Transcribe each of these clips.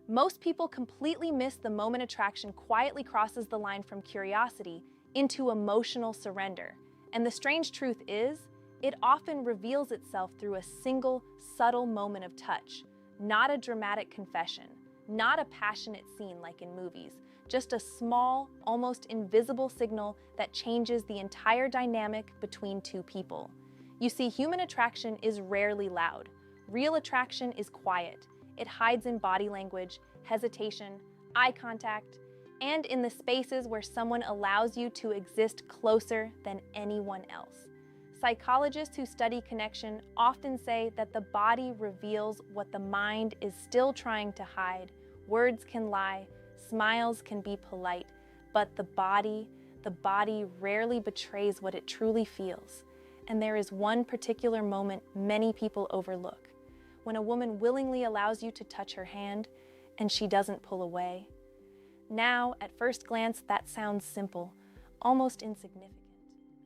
Most people completely miss the moment attraction quietly crosses the line from curiosity into emotional surrender. And the strange truth is, it often reveals itself through a single, subtle moment of touch, not a dramatic confession, not a passionate scene like in movies, just a small, almost invisible signal that changes the entire dynamic between two people. You see, human attraction is rarely loud. Real attraction is quiet. It hides in body language, hesitation, eye contact, and in the spaces where someone allows you to exist closer than anyone else. Psychologists who study connection often say that the body reveals what the mind is still trying to hide. Words can lie, smiles can be polite, but the body rarely betrays what it truly feels. And there is one particular moment many people overlook. When a woman willingly allows you to touch her hand and she doesn't pull away. Now, at first glance, that sounds simple, almost insignificant.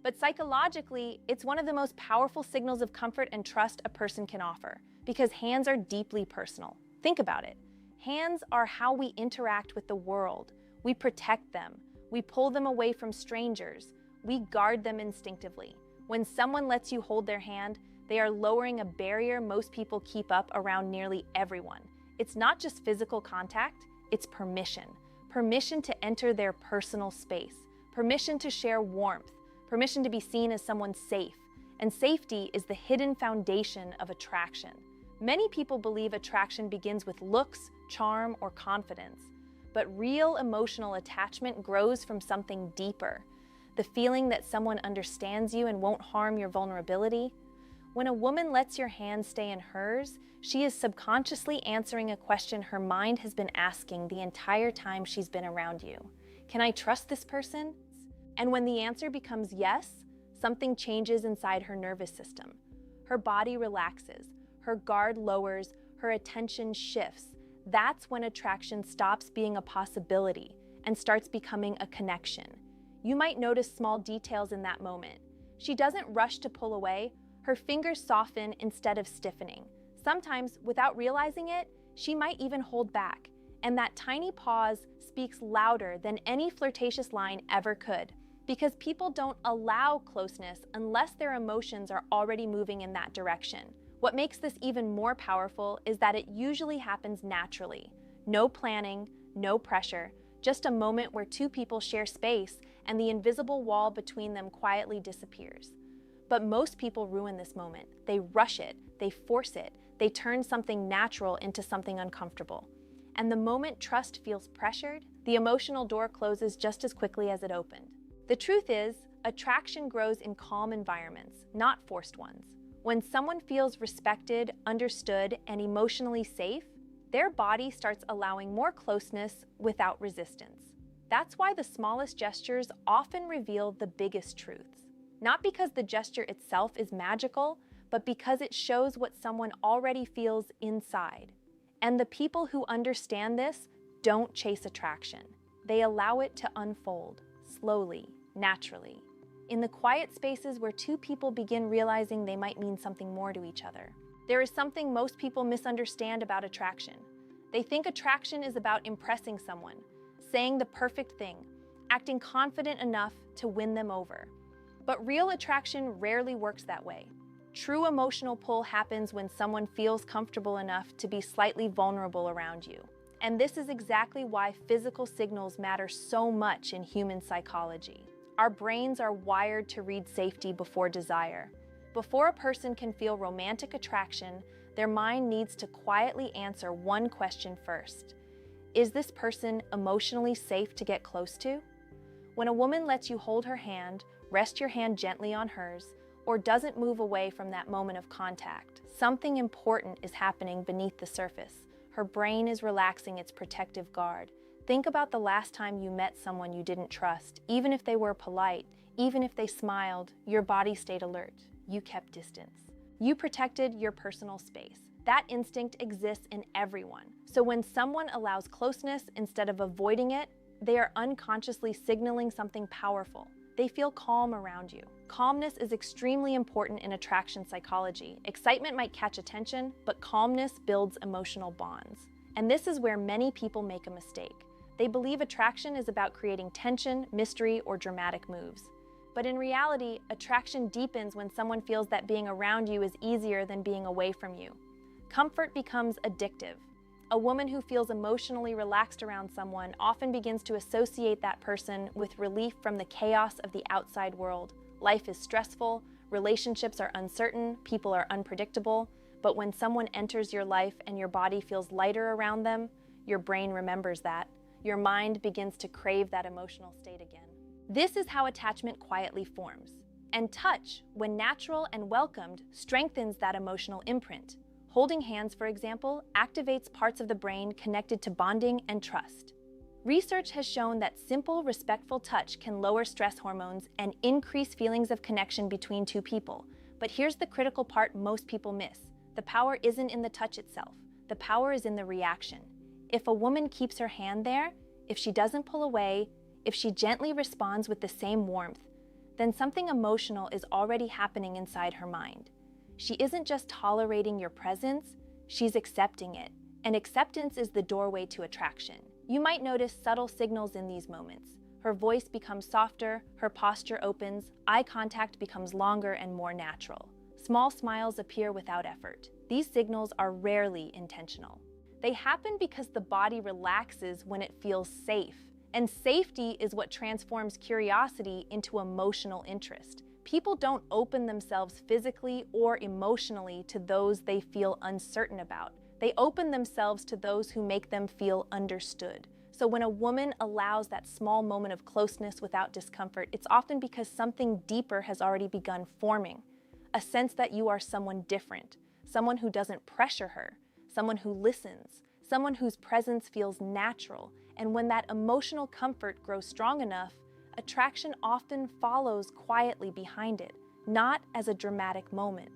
But psychologically, it's one of the most powerful signals of comfort and trust a person can offer, because hands are deeply personal. Think about it. Hands are how we interact with the world. We protect them. We pull them away from strangers. We guard them instinctively. When someone lets you hold their hand, they are lowering a barrier most people keep up around nearly everyone. It's not just physical contact, it's permission. Permission to enter their personal space. Permission to share warmth. Permission to be seen as someone safe. And safety is the hidden foundation of attraction. Many people believe attraction begins with looks, charm, or confidence. But real emotional attachment grows from something deeper. The feeling that someone understands you and won't harm your vulnerability. When a woman lets your hand stay in hers, she is subconsciously answering a question her mind has been asking the entire time she's been around you. Can I trust this person? And when the answer becomes yes, something changes inside her nervous system. Her body relaxes, her guard lowers, her attention shifts. That's when attraction stops being a possibility and starts becoming a connection. You might notice small details in that moment. She doesn't rush to pull away. Her fingers soften instead of stiffening. Sometimes, without realizing it, she might even hold back. And that tiny pause speaks louder than any flirtatious line ever could. Because people don't allow closeness unless their emotions are already moving in that direction. What makes this even more powerful is that it usually happens naturally. No planning, no pressure, just a moment where two people share space and the invisible wall between them quietly disappears. But most people ruin this moment. They rush it, they force it, they turn something natural into something uncomfortable. And the moment trust feels pressured, the emotional door closes just as quickly as it opened. The truth is, attraction grows in calm environments, not forced ones. When someone feels respected, understood, and emotionally safe, their body starts allowing more closeness without resistance. That's why the smallest gestures often reveal the biggest truths. Not because the gesture itself is magical, but because it shows what someone already feels inside. And the people who understand this don't chase attraction. They allow it to unfold, slowly, naturally, in the quiet spaces where two people begin realizing they might mean something more to each other. There is something most people misunderstand about attraction. They think attraction is about impressing someone, saying the perfect thing, acting confident enough to win them over. But real attraction rarely works that way. True emotional pull happens when someone feels comfortable enough to be slightly vulnerable around you. And this is exactly why physical signals matter so much in human psychology. Our brains are wired to read safety before desire. Before a person can feel romantic attraction, their mind needs to quietly answer one question first. Is this person emotionally safe to get close to? When a woman lets you hold her hand, rest your hand gently on hers, or doesn't move away from that moment of contact, something important is happening beneath the surface. Her brain is relaxing its protective guard. Think about the last time you met someone you didn't trust. Even if they were polite, even if they smiled, your body stayed alert. You kept distance. You protected your personal space. That instinct exists in everyone. So when someone allows closeness instead of avoiding it, they are unconsciously signaling something powerful. They feel calm around you. Calmness is extremely important in attraction psychology. Excitement might catch attention, but calmness builds emotional bonds. And this is where many people make a mistake. They believe attraction is about creating tension, mystery, or dramatic moves. But in reality, attraction deepens when someone feels that being around you is easier than being away from you. Comfort becomes addictive. A woman who feels emotionally relaxed around someone often begins to associate that person with relief from the chaos of the outside world. Life is stressful, relationships are uncertain, people are unpredictable, but when someone enters your life and your body feels lighter around them, your brain remembers that. Your mind begins to crave that emotional state again. This is how attachment quietly forms. And touch, when natural and welcomed, strengthens that emotional imprint. Holding hands, for example, activates parts of the brain connected to bonding and trust. Research has shown that simple, respectful touch can lower stress hormones and increase feelings of connection between two people. But here's the critical part most people miss. The power isn't in the touch itself. The power is in the reaction. If a woman keeps her hand there, if she doesn't pull away, if she gently responds with the same warmth, then something emotional is already happening inside her mind. She isn't just tolerating your presence, she's accepting it. And acceptance is the doorway to attraction. You might notice subtle signals in these moments. Her voice becomes softer, her posture opens, eye contact becomes longer and more natural. Small smiles appear without effort. These signals are rarely intentional. They happen because the body relaxes when it feels safe. And safety is what transforms curiosity into emotional interest. People don't open themselves physically or emotionally to those they feel uncertain about. They open themselves to those who make them feel understood. So when a woman allows that small moment of closeness without discomfort, it's often because something deeper has already begun forming. A sense that you are someone different, someone who doesn't pressure her, someone who listens, someone whose presence feels natural. And when that emotional comfort grows strong enough, attraction often follows quietly behind it, not as a dramatic moment,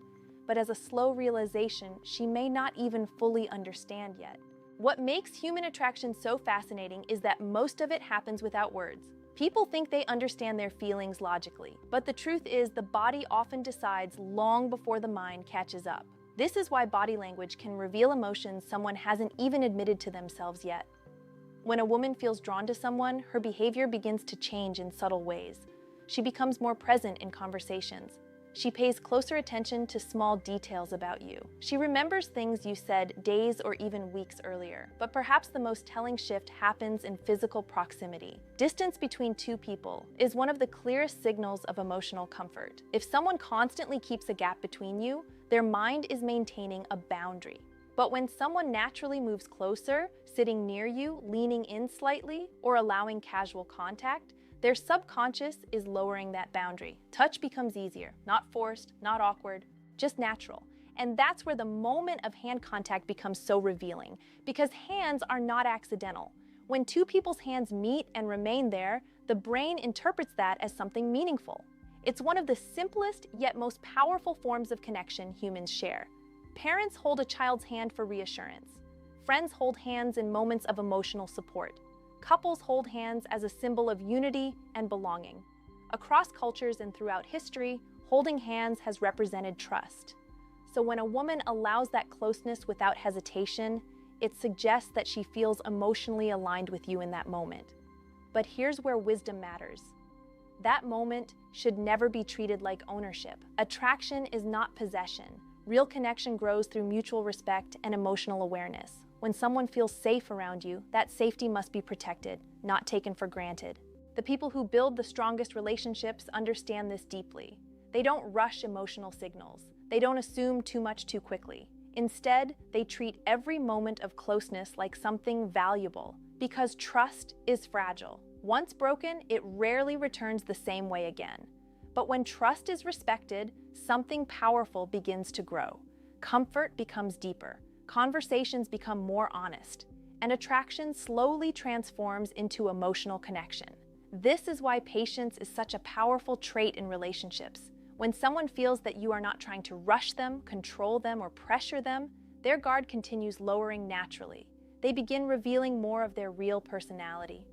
but as a slow realization she may not even fully understand yet. What makes human attraction so fascinating is that most of it happens without words. People think they understand their feelings logically, but the truth is the body often decides long before the mind catches up. This is why body language can reveal emotions someone hasn't even admitted to themselves yet. When a woman feels drawn to someone, her behavior begins to change in subtle ways. She becomes more present in conversations. She pays closer attention to small details about you. She remembers things you said days or even weeks earlier. But perhaps the most telling shift happens in physical proximity. Distance between two people is one of the clearest signals of emotional comfort. If someone constantly keeps a gap between you, their mind is maintaining a boundary. But when someone naturally moves closer, sitting near you, leaning in slightly, or allowing casual contact, their subconscious is lowering that boundary. Touch becomes easier, not forced, not awkward, just natural. And that's where the moment of hand contact becomes so revealing, because hands are not accidental. When two people's hands meet and remain there, the brain interprets that as something meaningful. It's one of the simplest yet most powerful forms of connection humans share. Parents hold a child's hand for reassurance. Friends hold hands in moments of emotional support. Couples hold hands as a symbol of unity and belonging. Across cultures and throughout history, holding hands has represented trust. So when a woman allows that closeness without hesitation, it suggests that she feels emotionally aligned with you in that moment. But here's where wisdom matters. That moment should never be treated like ownership. Attraction is not possession. Real connection grows through mutual respect and emotional awareness. When someone feels safe around you, that safety must be protected, not taken for granted. The people who build the strongest relationships understand this deeply. They don't rush emotional signals. They don't assume too much too quickly. Instead, they treat every moment of closeness like something valuable, because trust is fragile. Once broken, it rarely returns the same way again. But when trust is respected, something powerful begins to grow. Comfort becomes deeper. Conversations become more honest, and attraction slowly transforms into emotional connection. This is why patience is such a powerful trait in relationships. When someone feels that you are not trying to rush them, control them, or pressure them, their guard continues lowering naturally. They begin revealing more of their real personality.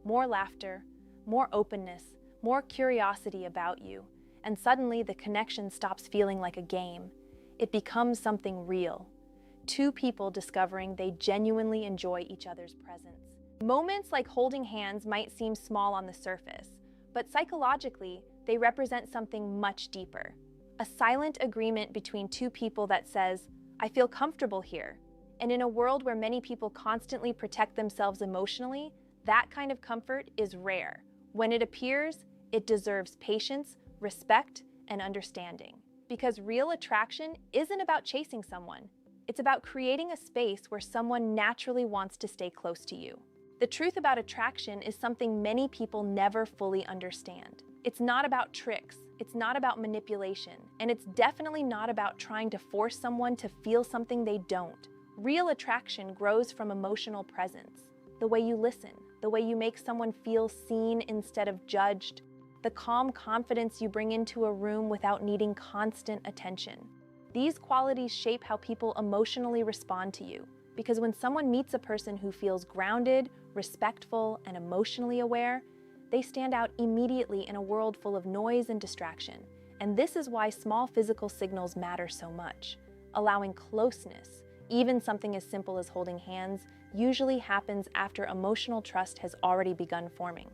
More laughter, more openness, more curiosity about you, and suddenly the connection stops feeling like a game. It becomes something real. two people discovering they genuinely enjoy each other's presence. Moments like holding hands might seem small on the surface, but psychologically, they represent something much deeper. A silent agreement between two people that says, "I feel comfortable here." And in a world where many people constantly protect themselves emotionally, that kind of comfort is rare. When it appears, it deserves patience, respect, and understanding. Because real attraction isn't about chasing someone. It's about creating a space where someone naturally wants to stay close to you. The truth about attraction is something many people never fully understand. It's not about tricks, it's not about manipulation, and it's definitely not about trying to force someone to feel something they don't. Real attraction grows from emotional presence. The way you listen, the way you make someone feel seen instead of judged, the calm confidence you bring into a room without needing constant attention. These qualities shape how people emotionally respond to you, because when someone meets a person who feels grounded, respectful, and emotionally aware, they stand out immediately in a world full of noise and distraction. And this is why small physical signals matter so much. Allowing closeness, even something as simple as holding hands, usually happens after emotional trust has already begun forming.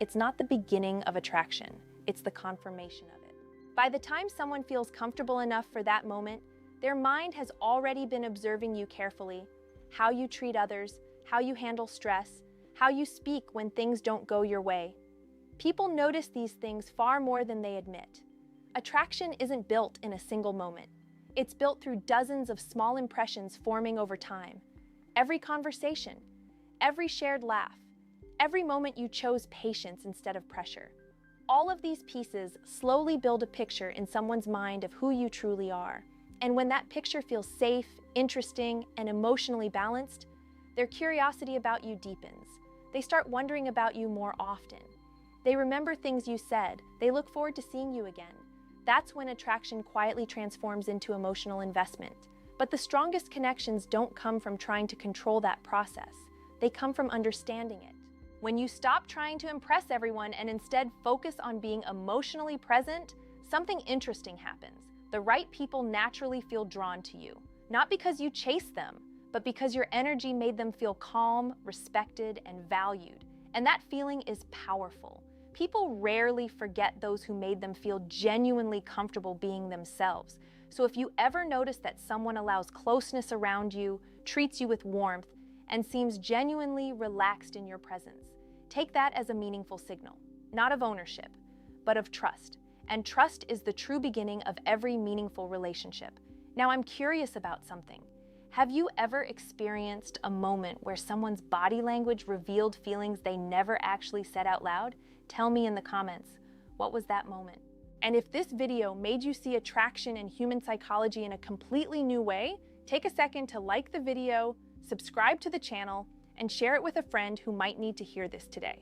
It's not the beginning of attraction, it's the confirmation of it. By the time someone feels comfortable enough for that moment, their mind has already been observing you carefully, how you treat others, how you handle stress, how you speak when things don't go your way. People notice these things far more than they admit. Attraction isn't built in a single moment. It's built through dozens of small impressions forming over time. Every conversation, every shared laugh, every moment you chose patience instead of pressure. All of these pieces slowly build a picture in someone's mind of who you truly are. And when that picture feels safe, interesting, and emotionally balanced, their curiosity about you deepens. They start wondering about you more often. They remember things you said. They look forward to seeing you again. That's when attraction quietly transforms into emotional investment. But the strongest connections don't come from trying to control that process. They come from understanding it. When you stop trying to impress everyone and instead focus on being emotionally present, something interesting happens. The right people naturally feel drawn to you. Not because you chase them, but because your energy made them feel calm, respected, and valued. And that feeling is powerful. People rarely forget those who made them feel genuinely comfortable being themselves. So if you ever notice that someone allows closeness around you, treats you with warmth, and seems genuinely relaxed in your presence, take that as a meaningful signal, not of ownership, but of trust. And trust is the true beginning of every meaningful relationship. Now, I'm curious about something. Have you ever experienced a moment where someone's body language revealed feelings they never actually said out loud? Tell me in the comments, what was that moment? And if this video made you see attraction and human psychology in a completely new way, take a second to like the video, subscribe to the channel, and share it with a friend who might need to hear this today.